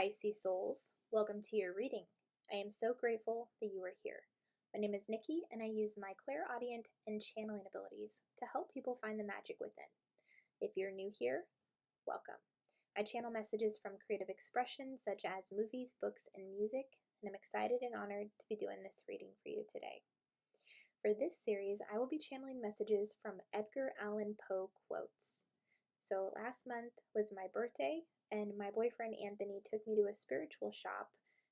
Pisces Souls. Welcome to your reading. I am so grateful that you are here. My name is Nikki, and I use my clairaudient and channeling abilities to help people find the magic within. If you're new here, welcome. I channel messages from creative expression such as movies, books, and music, and I'm excited and honored to be doing this reading for you today. For this series, I will be channeling messages from Edgar Allan Poe quotes. So last month was my birthday, and my boyfriend Anthony took me to a spiritual shop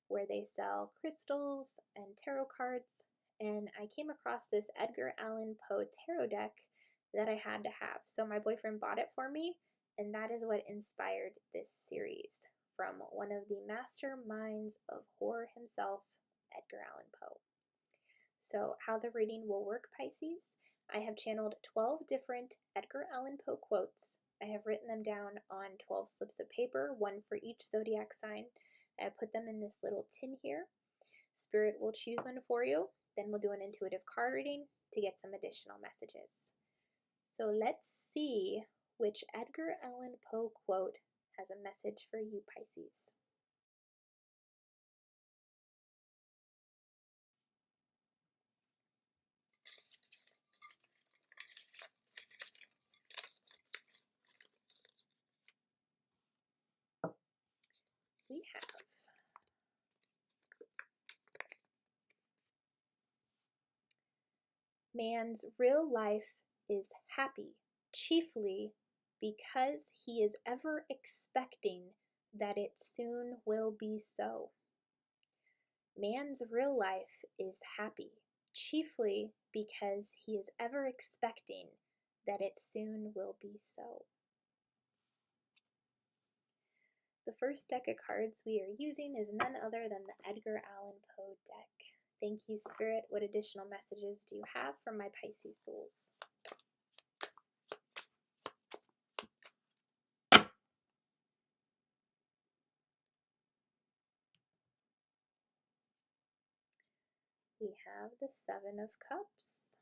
where they sell crystals and tarot cards, and I came across this Edgar Allan Poe tarot deck that I had to have. So my boyfriend bought it for me, and that is what inspired this series from one of the masterminds of horror himself, Edgar Allan Poe. So how the reading will work, Pisces, I have channeled 12 different Edgar Allan Poe quotes. I have written them down on 12 slips of paper, one for each zodiac sign. I have put them in this little tin here. Spirit will choose one for you. Then we'll do an intuitive card reading to get some additional messages. So let's see which Edgar Allan Poe quote has a message for you, Pisces. We have man's real life is happy, chiefly because he is ever expecting that it soon will be so. Man's real life is happy, chiefly because he is ever expecting that it soon will be so. The first deck of cards we are using is none other than the Edgar Allan Poe deck. Thank you, Spirit. What additional messages do you have from my Pisces souls? We have the Seven of Cups.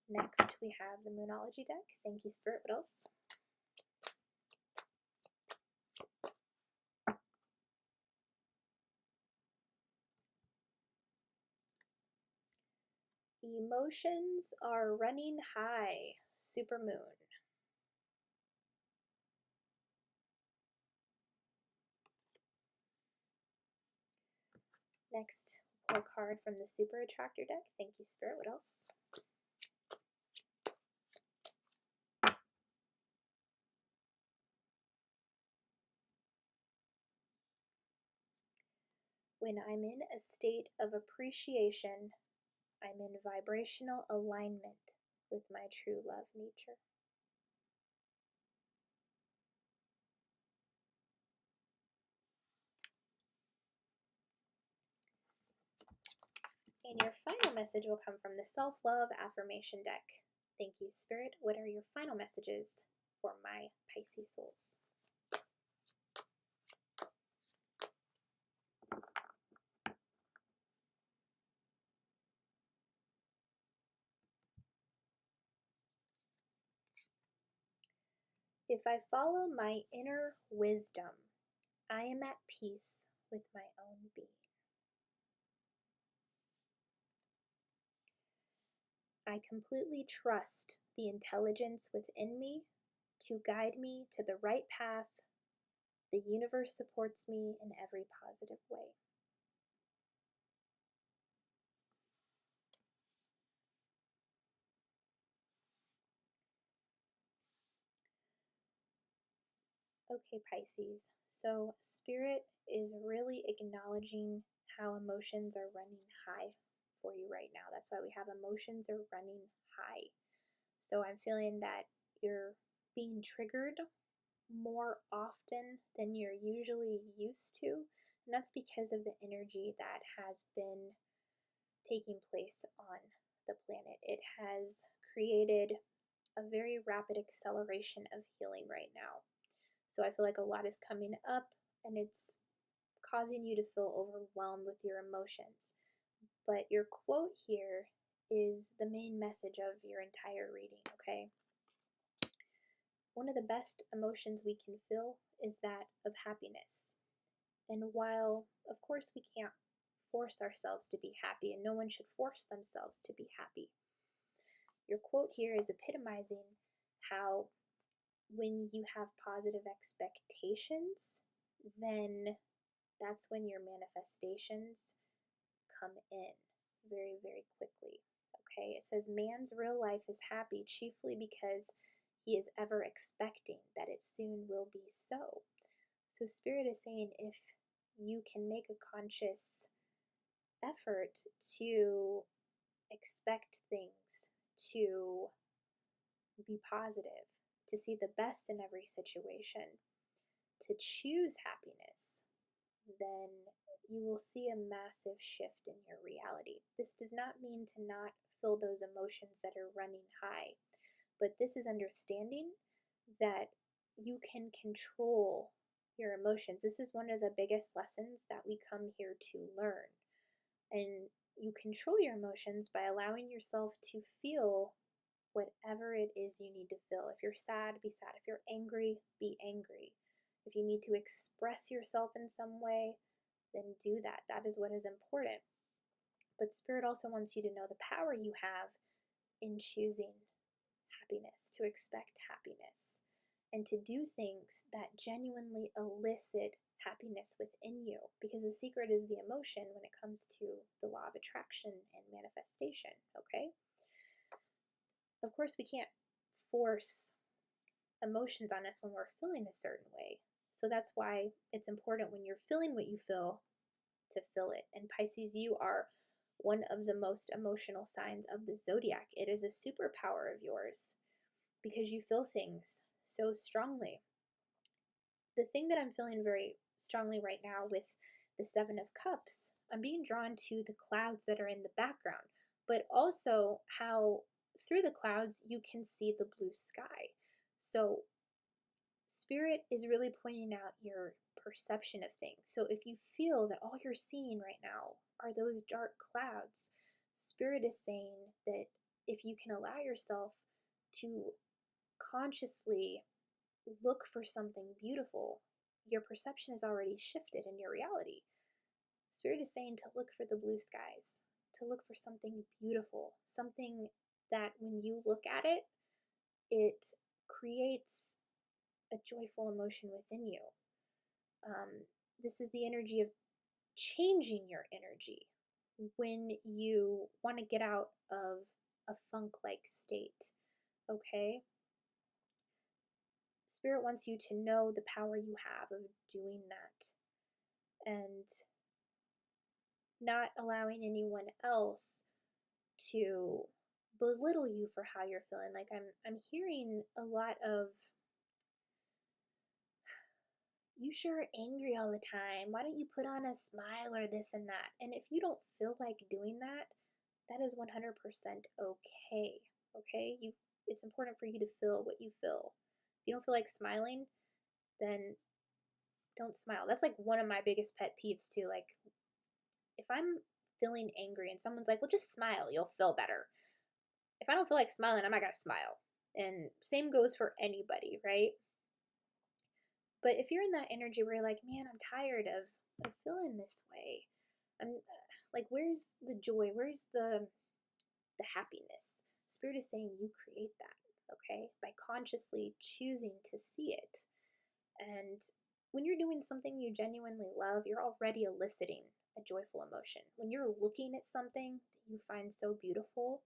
Next, we have the Moonology deck. Thank you, Spirit. What else? Emotions are running high. Supermoon. Next, pull a card from the Super Attractor deck. Thank you, Spirit. What else? When I'm in a state of appreciation, I'm in vibrational alignment with my true love nature. And your final message will come from the Self-Love Affirmation deck. Thank you, Spirit. What are your final messages for my Pisces souls? If I follow my inner wisdom, I am at peace with my own being. I completely trust the intelligence within me to guide me to the right path. The universe supports me in every positive way. Okay, Pisces. So Spirit is really acknowledging how emotions are running high for you right now. That's why we have emotions are running high. So I'm feeling that you're being triggered more often than you're usually used to. And that's because of the energy that has been taking place on the planet. It has created a very rapid acceleration of healing right now. So I feel like a lot is coming up and it's causing you to feel overwhelmed with your emotions. But your quote here is the main message of your entire reading, okay? One of the best emotions we can feel is that of happiness. And while, of course, we can't force ourselves to be happy, and no one should force themselves to be happy, your quote here is epitomizing how when you have positive expectations, then that's when your manifestations come in very, very quickly. Okay, it says, man's real life is happy chiefly because he is ever expecting that it soon will be so. So, Spirit is saying if you can make a conscious effort to expect things, to be positive, to see the best in every situation, to choose happiness, then you will see a massive shift in your reality. This does not mean to not feel those emotions that are running high, but this is understanding that you can control your emotions. This is one of the biggest lessons that we come here to learn. And you control your emotions by allowing yourself to feel whatever it is you need to feel. If you're sad, be sad. If you're angry, be angry. If you need to express yourself in some way, then do that. That is what is important. But Spirit also wants you to know the power you have in choosing happiness, to expect happiness, and to do things that genuinely elicit happiness within you. Because the secret is the emotion when it comes to the law of attraction and manifestation, okay? Of course, we can't force emotions on us when we're feeling a certain way. So that's why it's important when you're feeling what you feel to feel it. And Pisces, you are one of the most emotional signs of the zodiac. It is a superpower of yours because you feel things so strongly. The thing that I'm feeling very strongly right now with the Seven of Cups, I'm being drawn to the clouds that are in the background, but also how through the clouds you can see the blue sky. So Spirit is really pointing out your perception of things. So if you feel that all you're seeing right now are those dark clouds, Spirit is saying that if you can allow yourself to consciously look for something beautiful, your perception is already shifted in your reality. Spirit is saying to look for the blue skies, to look for something beautiful, something that when you look at it, it creates a joyful emotion within you. This is the energy of changing your energy when you want to get out of a funk-like state, okay? Spirit wants you to know the power you have of doing that and not allowing anyone else to belittle you for how you're feeling. Like I'm hearing a lot of, you sure are angry all the time. Why don't you put on a smile or this and that? And if you don't feel like doing that, that is 100% okay. Okay? It's important for you to feel what you feel. If you don't feel like smiling, then don't smile. That's like one of my biggest pet peeves too. Like if I'm feeling angry and someone's like, "Well, just smile, you'll feel better." If I don't feel like smiling, I'm not going to smile. And same goes for anybody, right? But if you're in that energy where you're like, man, I'm tired of feeling this way. I'm like, where's the joy? Where's the happiness? Spirit is saying you create that, okay? By consciously choosing to see it. And when you're doing something you genuinely love, you're already eliciting a joyful emotion. When you're looking at something that you find so beautiful,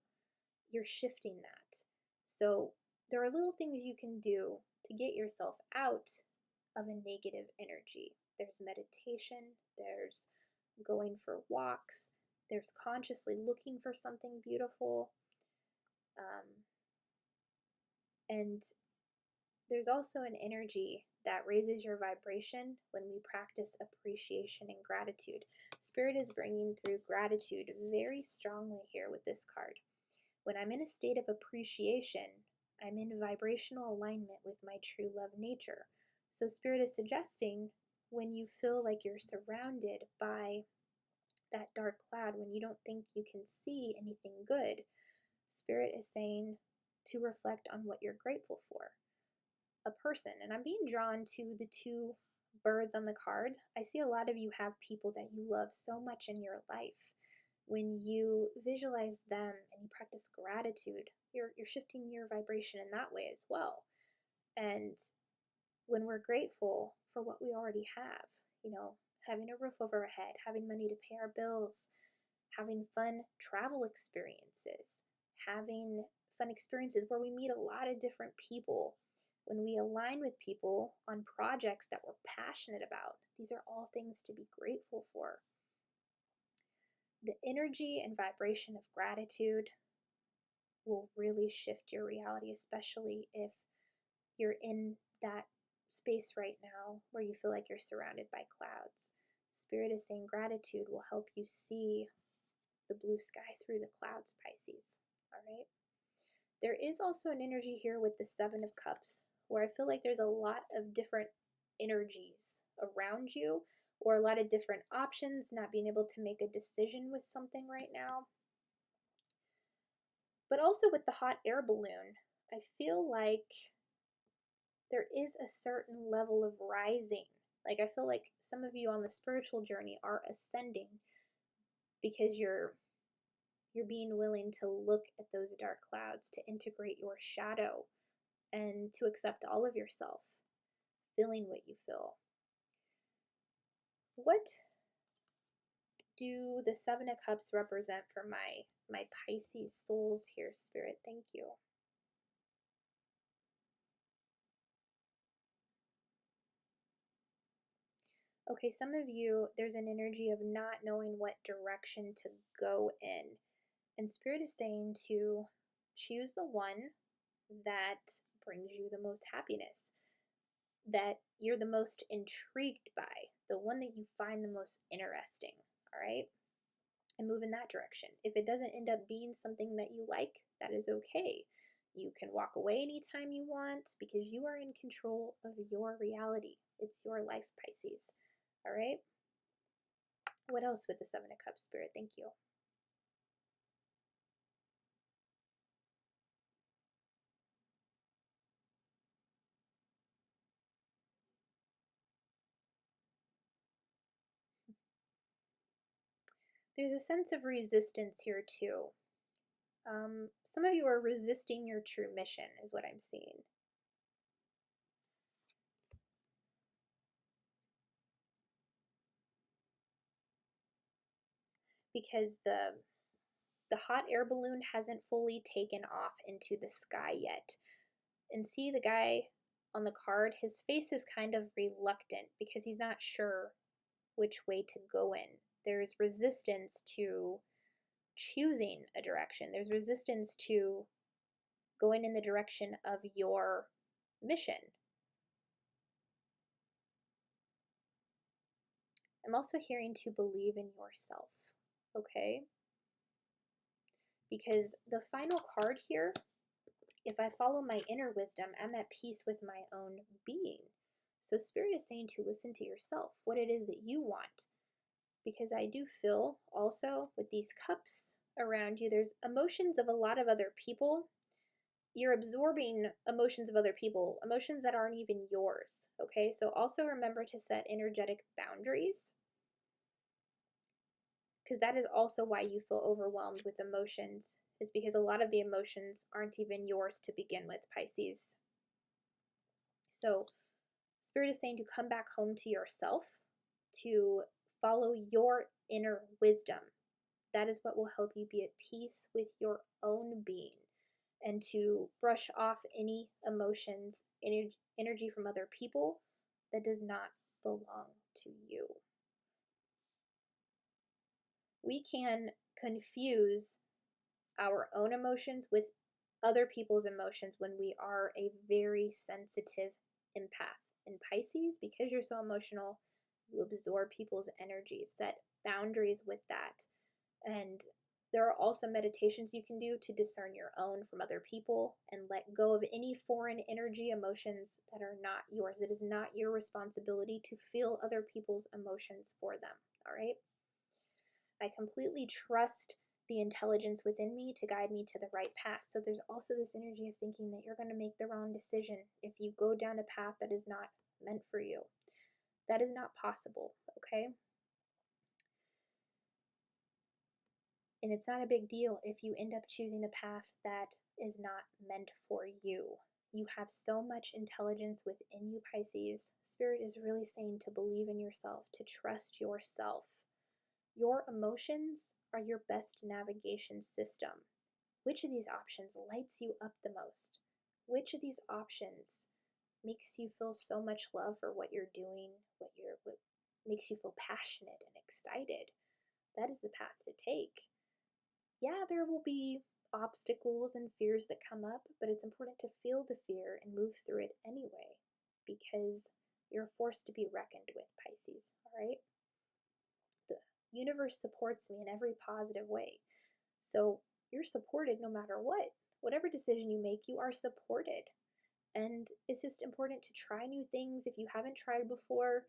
you're shifting that. So there are little things you can do to get yourself out of a negative energy. There's meditation, there's going for walks, there's consciously looking for something beautiful. And there's also an energy that raises your vibration when we practice appreciation and gratitude. Spirit is bringing through gratitude very strongly here with this card. When I'm in a state of appreciation, I'm in vibrational alignment with my true love nature. So Spirit is suggesting when you feel like you're surrounded by that dark cloud, when you don't think you can see anything good, Spirit is saying to reflect on what you're grateful for. A person, and I'm being drawn to the two birds on the card. I see a lot of you have people that you love so much in your life. When you visualize them and you practice gratitude, you're shifting your vibration in that way as well. And when we're grateful for what we already have, having a roof over our head, having money to pay our bills, having fun travel experiences, having fun experiences where we meet a lot of different people, when we align with people on projects that we're passionate about, these are all things to be grateful for. The energy and vibration of gratitude will really shift your reality, especially if you're in that space right now where you feel like you're surrounded by clouds. Spirit is saying gratitude will help you see the blue sky through the clouds, Pisces. All right. There is also an energy here with the Seven of Cups where I feel like there's a lot of different energies around you, or a lot of different options, not being able to make a decision with something right now. But also with the hot air balloon, I feel like there is a certain level of rising. Like, I feel like some of you on the spiritual journey are ascending because you're being willing to look at those dark clouds, to integrate your shadow, and to accept all of yourself, feeling what you feel. What do the Seven of Cups represent for my Pisces souls here, Spirit? Thank you. Okay, some of you, there's an energy of not knowing what direction to go in. And Spirit is saying to choose the one that brings you the most happiness, that you're the most intrigued by, the one that you find the most interesting, all right? And move in that direction. If it doesn't end up being something that you like, that is okay. You can walk away anytime you want because you are in control of your reality. It's your life, Pisces. All right? What else with the Seven of Cups, Spirit? Thank you. There's a sense of resistance here too. Some of you are resisting your true mission, is what I'm seeing. Because the hot air balloon hasn't fully taken off into the sky yet. And see the guy on the card, his face is kind of reluctant because he's not sure which way to go in. There's resistance to choosing a direction. There's resistance to going in the direction of your mission. I'm also hearing to believe in yourself, okay? Because the final card here, if I follow my inner wisdom, I'm at peace with my own being. So Spirit is saying to listen to yourself, what it is that you want. Because I do feel also with these cups around you, there's emotions of a lot of other people. You're absorbing emotions of other people, emotions that aren't even yours, okay? So also remember to set energetic boundaries, because that is also why you feel overwhelmed with emotions, is because a lot of the emotions aren't even yours to begin with, Pisces. So Spirit is saying to come back home to yourself, to follow your inner wisdom. That is what will help you be at peace with your own being, and to brush off any emotions, energy from other people that does not belong to you. We can confuse our own emotions with other people's emotions when we are a very sensitive empath. In Pisces, because you're so emotional, you absorb people's energy. Set boundaries with that. And there are also meditations you can do to discern your own from other people and let go of any foreign energy, emotions that are not yours. It is not your responsibility to feel other people's emotions for them, all right? I completely trust the intelligence within me to guide me to the right path. So there's also this energy of thinking that you're going to make the wrong decision if you go down a path that is not meant for you. That is not possible, okay? And it's not a big deal if you end up choosing a path that is not meant for you. You have so much intelligence within you, Pisces. Spirit is really saying to believe in yourself, to trust yourself. Your emotions are your best navigation system. Which of these options lights you up the most? Which of these options makes you feel so much love for what you're doing, what makes you feel passionate and excited? That is the path to take. Yeah, there will be obstacles and fears that come up, but it's important to feel the fear and move through it anyway, because you're a force to be reckoned with, Pisces, all right? The universe supports me in every positive way. So you're supported no matter what. Whatever decision you make, you are supported. And it's just important to try new things if you haven't tried before,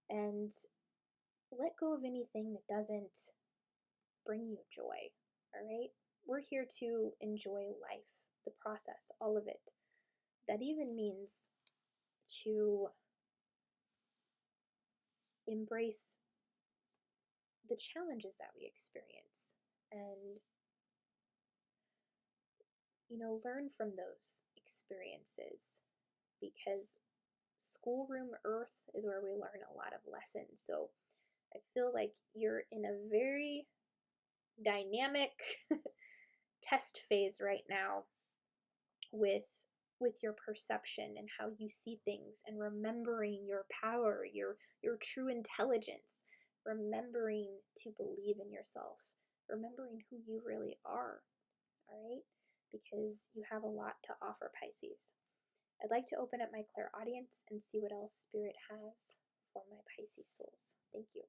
and let go of anything that doesn't bring you joy, all right? We're here to enjoy life, the process, all of it. That even means to embrace the challenges that we experience and, learn from those experiences, because schoolroom earth is where we learn a lot of lessons. So I feel like you're in a very dynamic test phase right now with your perception and how you see things, and remembering your power, your true intelligence, remembering to believe in yourself, remembering who you really are, all right? Because you have a lot to offer, Pisces. I'd like to open up my clairaudience and see what else Spirit has for my Pisces souls. Thank you.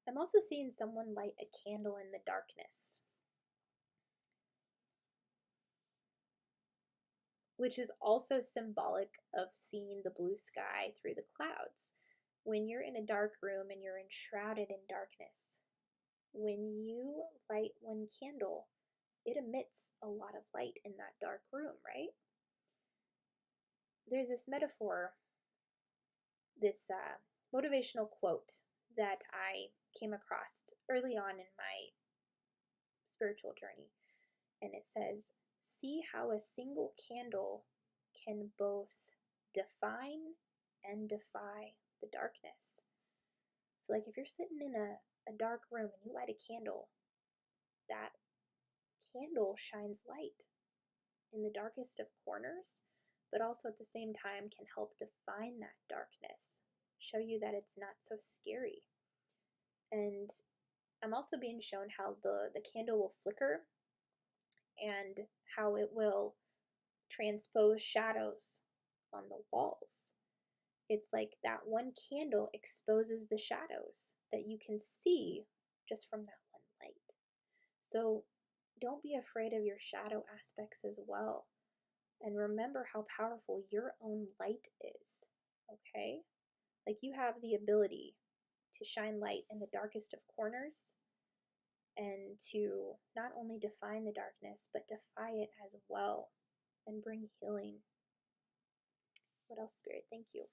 I'm also seeing someone light a candle in the darkness, which is also symbolic of seeing the blue sky through the clouds. When you're in a dark room and you're enshrouded in darkness, when you light one candle, it emits a lot of light in that dark room, right? There's this metaphor, this motivational quote that I came across early on in my spiritual journey. And it says, "See how a single candle can both define and defy the darkness." So, like, if you're sitting in a dark room and you light a candle, that candle shines light in the darkest of corners, but also at the same time can help define that darkness, show you that it's not so scary. And I'm also being shown how the candle will flicker and how it will transpose shadows on the walls. It's like that one candle exposes the shadows that you can see just from that one light. So don't be afraid of your shadow aspects as well. And remember how powerful your own light is, okay? Like, you have the ability to shine light in the darkest of corners and to not only define the darkness, but defy it as well and bring healing. What else, Spirit? Thank you.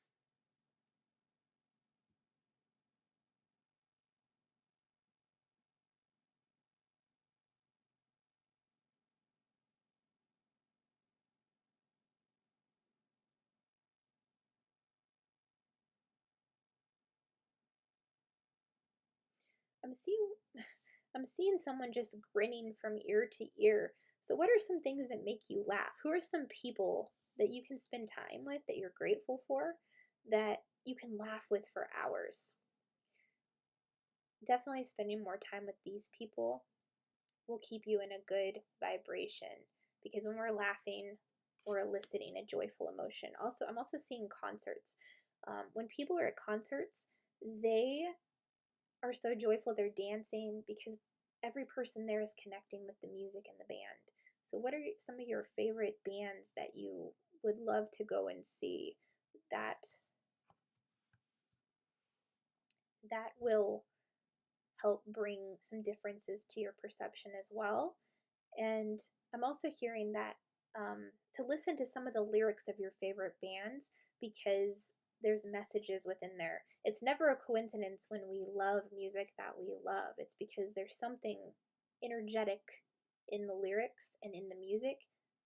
I'm seeing I'm seeing someone just grinning from ear to ear. So what are some things that make you laugh? Who are some people that you can spend time with that you're grateful for, that you can laugh with for hours? Definitely spending more time with these people will keep you in a good vibration, because when we're laughing, we're eliciting a joyful emotion. Also, I'm also seeing concerts. When people are at concerts, they are so joyful, they're dancing because every person there is connecting with the music and the band. So what are some of your favorite bands that you would love to go and see that will help bring some differences to your perception as well? And I'm also hearing that to listen to some of the lyrics of your favorite bands, because there's messages within there. It's never a coincidence when we love music that we love. It's because there's something energetic in the lyrics and in the music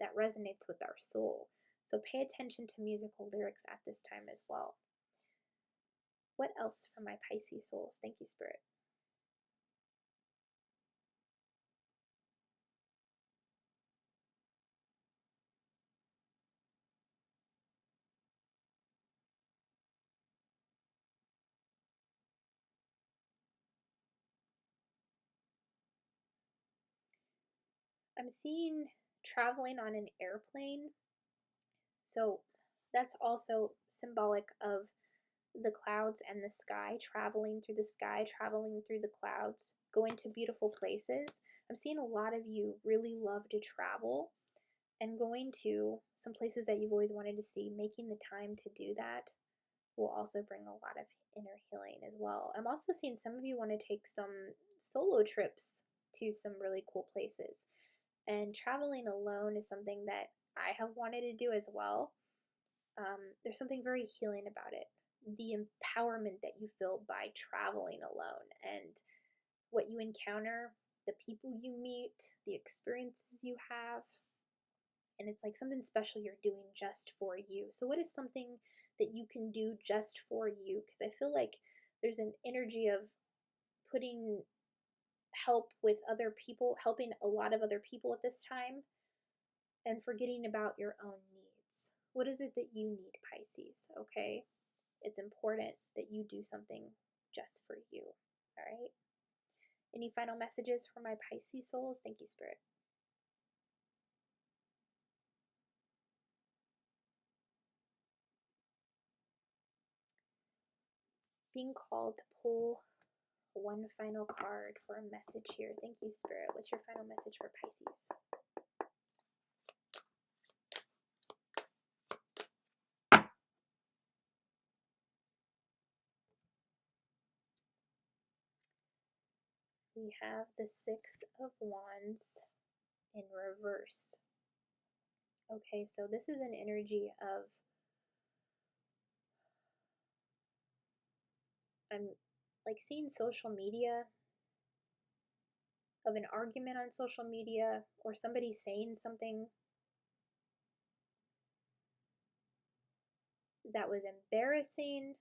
that resonates with our soul. So pay attention to musical lyrics at this time as well. What else for my Pisces souls? Thank you, Spirit. I'm seeing traveling on an airplane. So that's also symbolic of the clouds and the sky, traveling through the sky, traveling through the clouds, going to beautiful places. I'm seeing a lot of you really love to travel and going to some places that you've always wanted to see. Making the time to do that will also bring a lot of inner healing as well. I'm also seeing some of you want to take some solo trips to some really cool places. And traveling alone is something that I have wanted to do as well. There's something very healing about it. The empowerment that you feel by traveling alone, and what you encounter, the people you meet, the experiences you have. And it's like something special you're doing just for you. So, what is something that you can do just for you? Because I feel like there's an energy of putting help with other people, helping a lot of other people at this time, and forgetting about your own needs. What is it that you need, Pisces? Okay? It's important that you do something just for you. All right? Any final messages for my Pisces souls? Thank you, Spirit. Being called to pull one final card for a message here. Thank you, Spirit. What's your final message for Pisces? We have the Six of Wands in reverse. Okay, so this is an energy of, I'm like seeing social media, of an argument on social media, or somebody saying something that was embarrassing,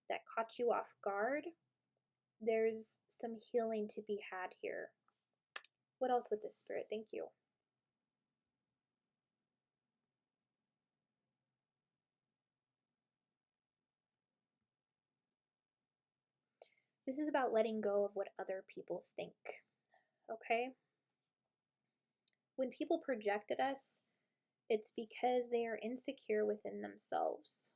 that caught you off guard. There's some healing to be had here. What else with this, Spirit? Thank you. This is about letting go of what other people think. Okay? When people project at us, it's because they are insecure within themselves.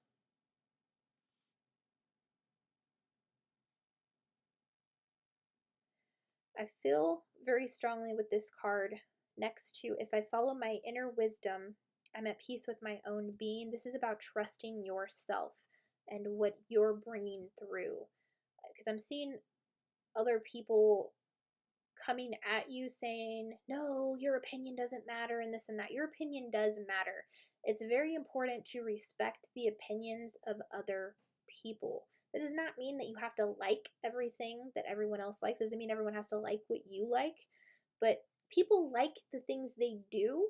I feel very strongly with this card next to, if I follow my inner wisdom, I'm at peace with my own being. This is about trusting yourself and what you're bringing through. Because I'm seeing other people coming at you saying, no, your opinion doesn't matter, and this and that. Your opinion does matter. It's very important to respect the opinions of other people. That does not mean that you have to like everything that everyone else likes. It doesn't mean everyone has to like what you like. But people like the things they do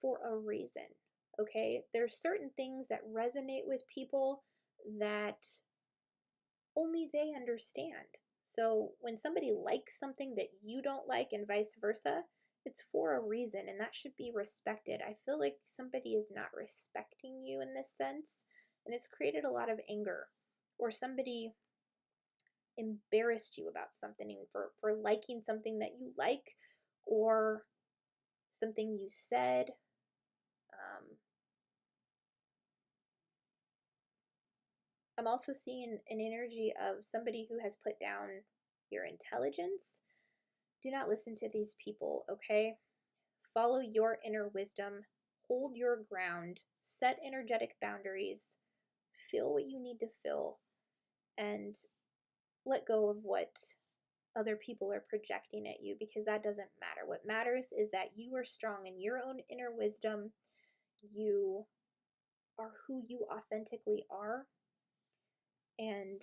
for a reason. Okay? There's certain things that resonate with people that only they understand. So when somebody likes something that you don't like and vice versa, it's for a reason, and that should be respected. I feel like somebody is not respecting you in this sense, and it's created a lot of anger. Or somebody embarrassed you about something for liking something that you like, or something you said. I'm also seeing an energy of somebody who has put down your intelligence, do not listen to these people, okay? Follow your inner wisdom, hold your ground, set energetic boundaries, feel what you need to feel, and let go of what other people are projecting at you, because that doesn't matter. What matters is that you are strong in your own inner wisdom. You are who you authentically are, and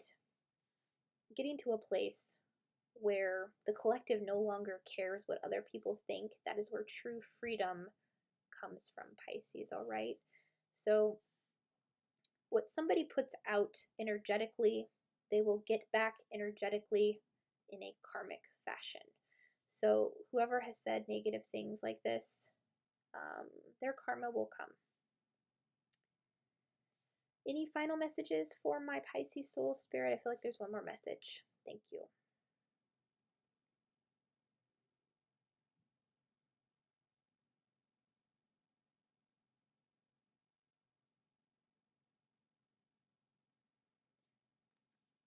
getting to a place where the collective no longer cares what other people think, that is where true freedom comes from, Pisces, all right? So what somebody puts out energetically, they will get back energetically in a karmic fashion. So whoever has said negative things like this, their karma will come. Any final messages for my Pisces soul spirit? I feel like there's one more message. Thank you.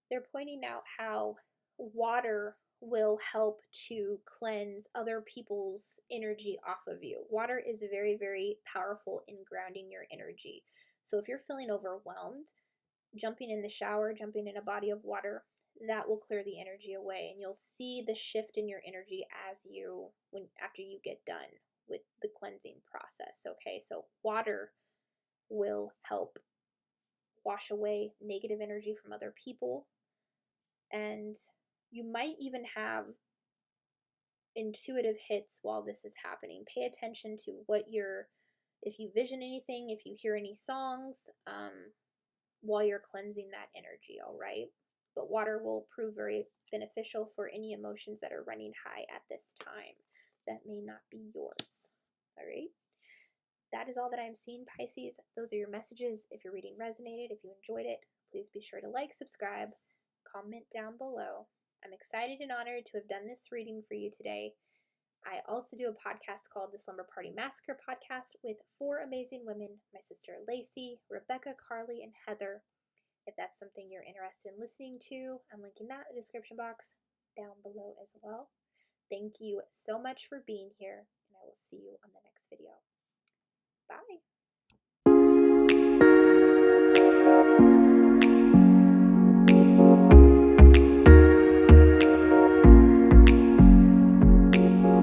They're pointing out how water will help to cleanse other people's energy off of you. Water is very, very powerful in grounding your energy. So if you're feeling overwhelmed, jumping in the shower, jumping in a body of water, that will clear the energy away, and you'll see the shift in your energy after you get done with the cleansing process. Okay, so water will help wash away negative energy from other people, and you might even have intuitive hits while this is happening. Pay attention to if you vision anything, if you hear any songs, while you're cleansing that energy, all right? But water will prove very beneficial for any emotions that are running high at this time that may not be yours, all right? That is all that I'm seeing, Pisces. Those are your messages. If your reading resonated, if you enjoyed it, please be sure to like, subscribe, comment down below. I'm excited and honored to have done this reading for you today. I also do a podcast called the Slumber Party Massacre Podcast with 4 amazing women, my sister Lacey, Rebecca, Carly, and Heather. If that's something you're interested in listening to, I'm linking that in the description box down below as well. Thank you so much for being here, and I will see you on the next video. Bye.